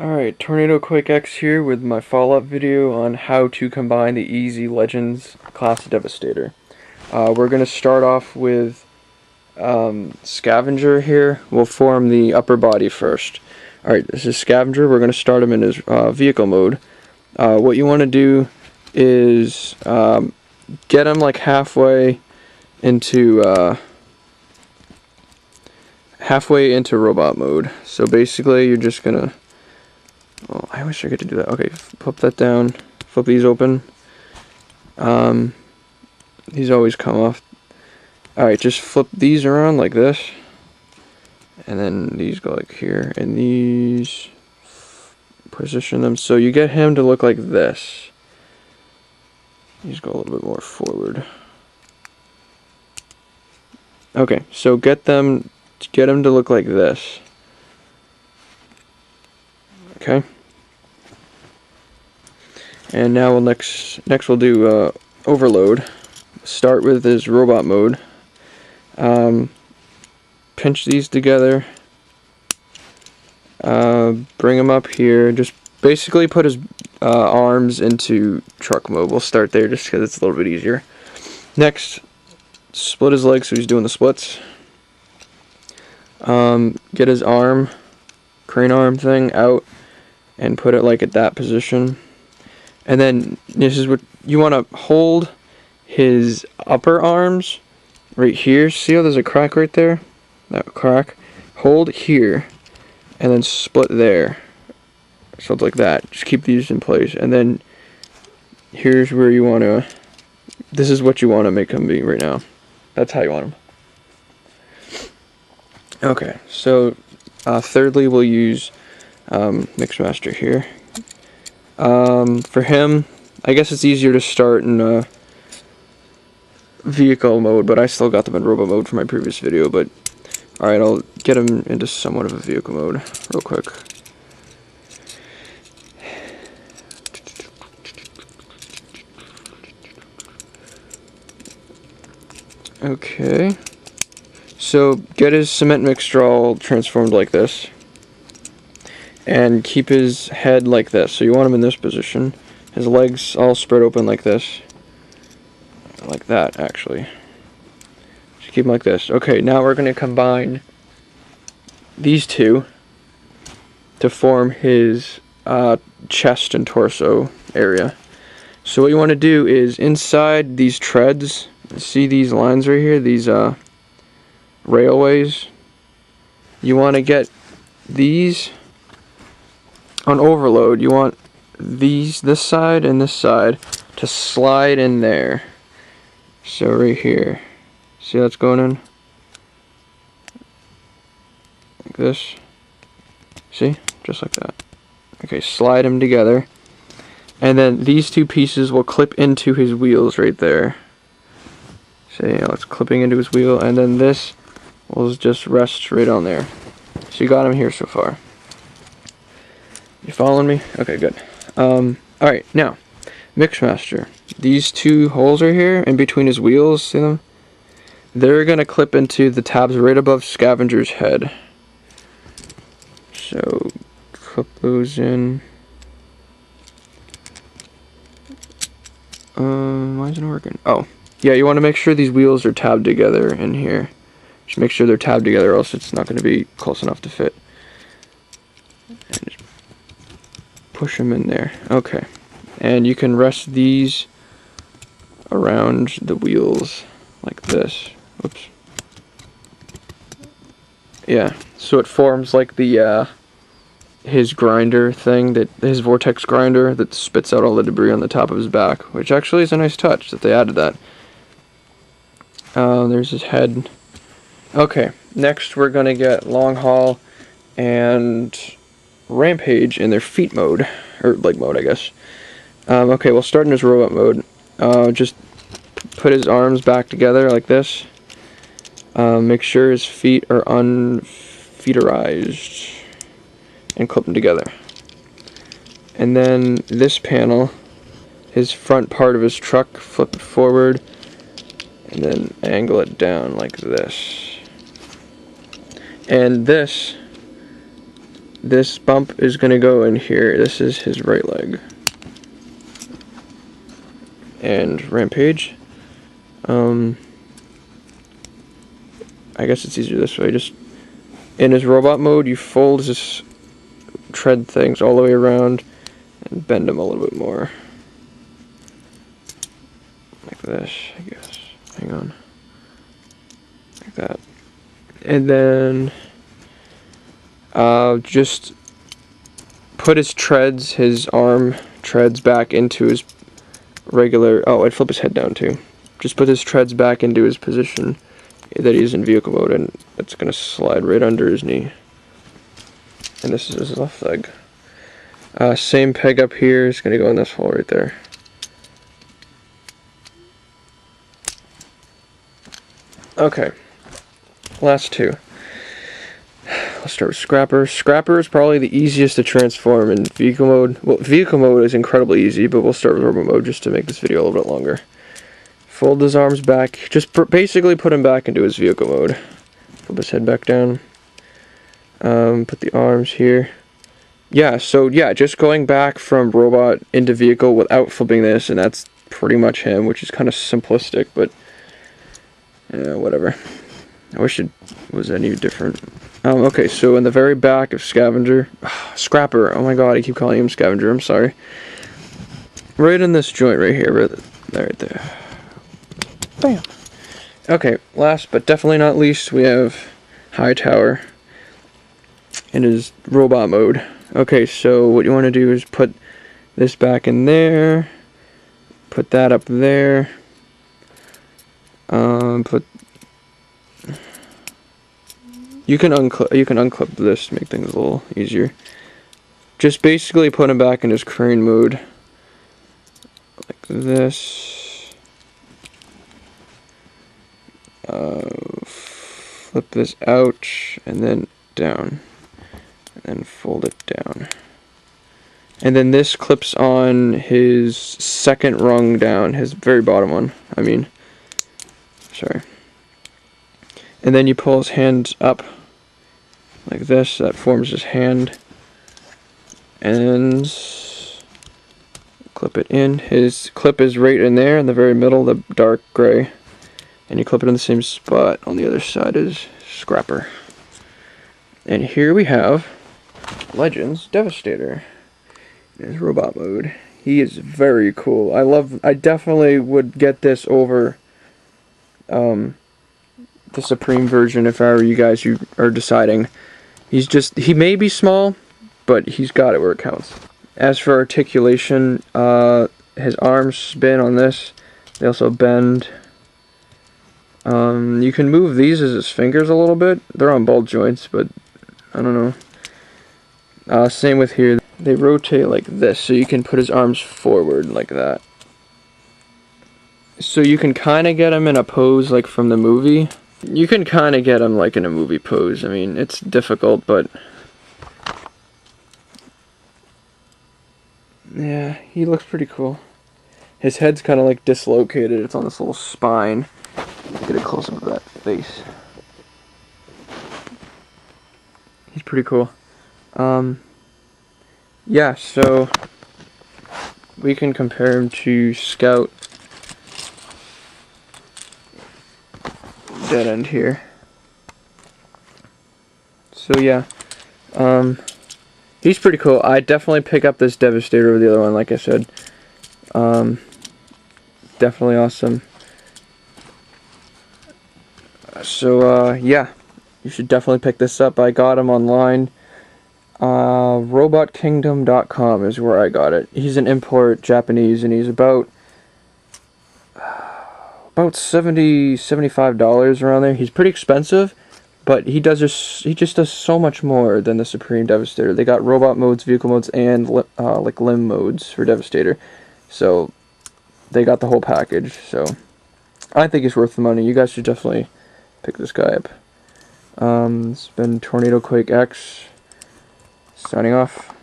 Alright, Tornado Quake X here with my follow-up video on how to combine the Easy Legends class Devastator. We're going to start off with Scavenger here. We'll form the upper body first. Alright, this is Scavenger. We're going to start him in his vehicle mode. What you want to do is get him like halfway into robot mode. So basically you're just going to... Oh, I wish I could do that. Okay, flip that down. Flip these open. These always come off. Alright, just flip these around like this. And then these go like here. And these... position them so you get him to look like this. These go a little bit more forward. Okay, so get him to look like this. Okay. And now we'll next we'll do overload. Start with his robot mode. Pinch these together. Bring him up here. Just basically put his arms into truck mode. We'll start there just because it's a little bit easier. Next, split his legs so he's doing the splits. Get his arm, crane arm thing out and put it like at that position. And then this is what you want to hold his upper arms right here. See how there's a crack right there? That crack. Hold here and then split there. So it's like that. Just keep these in place. And then here's where you want to... This is what you want to make him be right now. That's how you want him. Okay, so thirdly we'll use Mixmaster here. For him, I guess it's easier to start in vehicle mode, but I still got them in robot mode from my previous video. But alright, I'll get him into somewhat of a vehicle mode real quick. Okay, so get his cement mixture all transformed like this. And keep his head like this. So you want him in this position. His legs all spread open like this. Like that, actually. Just keep him like this. Okay, now we're going to combine these two to form his chest and torso area. So what you want to do is inside these treads, see these lines right here, these railways? You want to get these... On overload, you want this side and this side to slide in there. So right here, see how it's going in? Like this. See? Just like that. Okay, slide them together. And then these two pieces will clip into his wheels right there. See how it's clipping into his wheel, and then this will just rest right on there. So you got him here so far. You following me? Okay, good. Alright, now, Mixmaster. These two holes are here, in between his wheels, see them? They're going to clip into the tabs right above Scavenger's head. So, clip those in. Why isn't it working? Oh, yeah, you want to make sure these wheels are tabbed together in here. Just make sure they're tabbed together, or else it's not going to be close enough to fit. And just push them in there. Okay, and you can rest these around the wheels like this. Oops. Yeah, so it forms like the his grinder thing, that his vortex grinder that spits out all the debris on the top of his back, which actually is a nice touch that they added that. There's his head. Okay, next we're gonna get Long Haul and Rampage in their feet mode, or leg mode, I guess. Okay, we'll start in his robot mode. Just put his arms back together like this. Make sure his feet are unfeaterized and clip them together. And then this panel, his front part of his truck, flip it forward and then angle it down like this. And this this bump is going to go in here. This is his right leg. And Rampage. I guess it's easier this way. Just in his robot mode, you fold his tread things all the way around and bend them a little bit more. Like this, I guess. Hang on. Like that. And then just put his treads, his arm treads back into his regular... Oh, I'd flip his head down too. Just put his treads back into his position that he's in vehicle mode, and it's going to slide right under his knee. And this is his left leg. Same peg up here is going to go in this hole right there. Okay, last two. Let's start with Scrapper. Scrapper is probably the easiest to transform in vehicle mode. Well, vehicle mode is incredibly easy, but we'll start with robot mode just to make this video a little bit longer. Fold his arms back. Just basically put him back into his vehicle mode. Flip his head back down. Put the arms here. Yeah, so yeah, just going back from robot into vehicle without flipping this, and that's pretty much him, which is kind of simplistic, but yeah, whatever. I wish it was any different. Okay, so in the very back of Scrapper, oh my god, I keep calling him Scavenger, I'm sorry. Right in this joint right here, right there. Bam! Okay, last but definitely not least, we have Hightower in his robot mode. Okay, so what you want to do is put this back in there, put that up there, you can unclip this to make things a little easier. Just basically put him back in his crane mode, like this. Flip this out and then down, and then fold it down. And then this clips on his second rung down, his very bottom one, sorry. And then you pull his hand up like this, that forms his hand. And clip it in. His clip is right in there in the very middle, the dark gray. And you clip it in the same spot on the other side as Scrapper. And here we have Legends Devastator in his robot mode. He is very cool. I definitely would get this over the Supreme version if I were you guys who are deciding. He may be small, but he's got it where it counts. As for articulation, his arms spin on this. They also bend. You can move these as his fingers a little bit. They're on ball joints, but I don't know. Same with here. They rotate like this, so you can put his arms forward like that. So you can kind of get him in a pose like from the movie. You can kind of get him like in a movie pose. I mean, it's difficult, but yeah, he looks pretty cool. His head's kind of like dislocated. It's on this little spine. Get a close up of that face. He's pretty cool. Yeah, so we can compare him to Scout. Dead end here. So yeah, he's pretty cool. I definitely pick up this Devastator over the other one, like I said. Definitely awesome. So yeah, you should definitely pick this up. I got him online. RobotKingdom.com is where I got it. He's an import Japanese, and he's about $75 around there. He's pretty expensive, but he just does so much more than the Supreme Devastator. They got robot modes, vehicle modes, and like limb modes for Devastator. So they got the whole package. So I think it's worth the money. You guys should definitely pick this guy up. It's been Tornado Quake X signing off.